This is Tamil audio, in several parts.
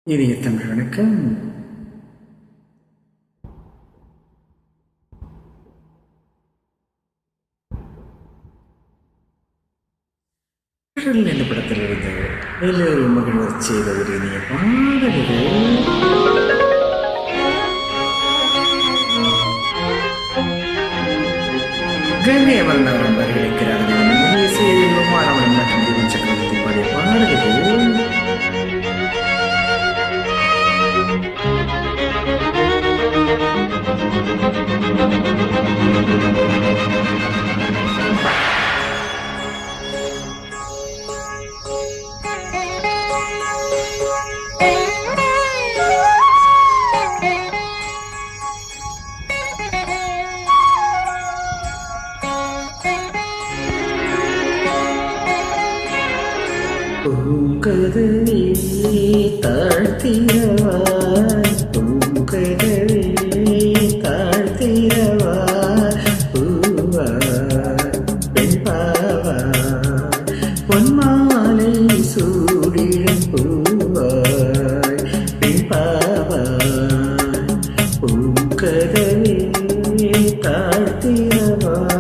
இனிய தமிழ் வணக்கம். கடல் என்ற படத்திலிருந்து எல்லோரும் மகிழ்வர் செய்த ஒரு இனிய பாடல்கள். கண்ணியவன் அவர்கள் வருகிறார்கள். இசையில் மாணவன் மற்றும் தீபன் சக்கரவர்த்தி பாடிய பாடல்கள். பூங்கதவே தாழ்த்திரவாய், பூங்கதவே தாழ்த்திரவாய், பூவாய் பெண்பாவாய், பொன்மாலை சூடிடும் பூவாய் பெண்பாவாய், பூங்கதவே தாழ்த்திரவாய்.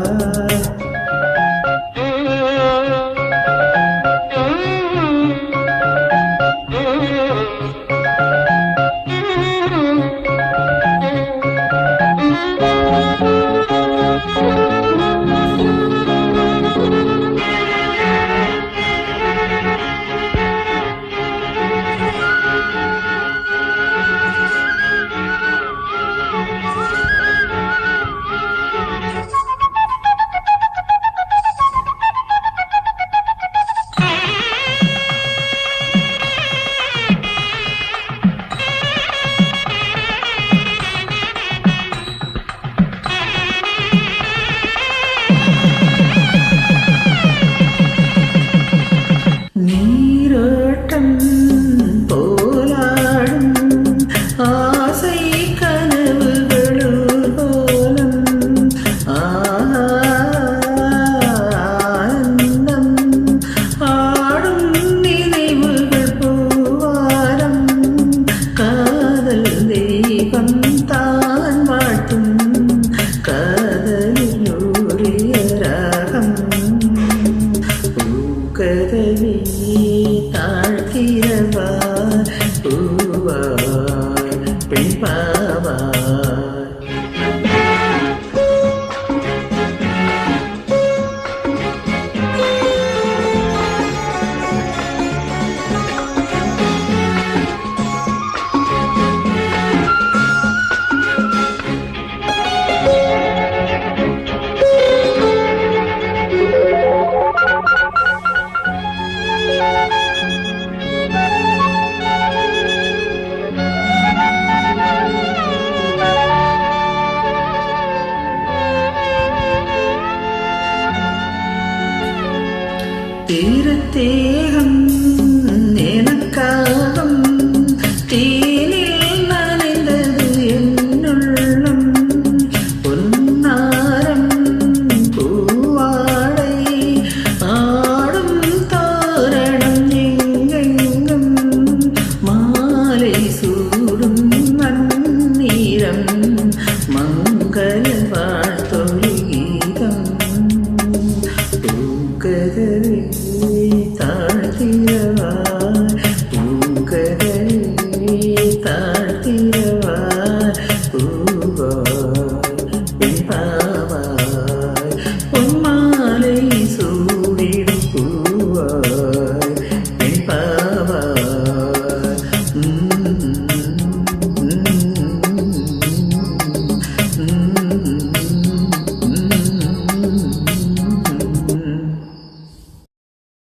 நீரோட்டம் போலாடும் ஆசை கனவுகளோலம் ஆனந்தம் ஆடும் நினைவுகள் பூவாரம் காதல் தெய்வம் தான் வாழ்த்தும் காதலில் ஊறிய ராகம். பூங்கதவே தாழ்த்திரவாய், பூவாய் பெண்பாவாய். தீரத்தேகம் எனக்காகும் தேனில் நனைந்தது என்னுள்ளம் பொன்னாரம் பூவாடை ஆடும் தோரணம் எங்கெங்கும் மாலை சூடும் நன்னீரம் மங்கள வாழ்த்தொழி கீதம். பூங்கதவே தாழ்த்திரவாய், பூங்கதவே தாழ்த்திரவாய், பூவாய் பெண்பாவாய்.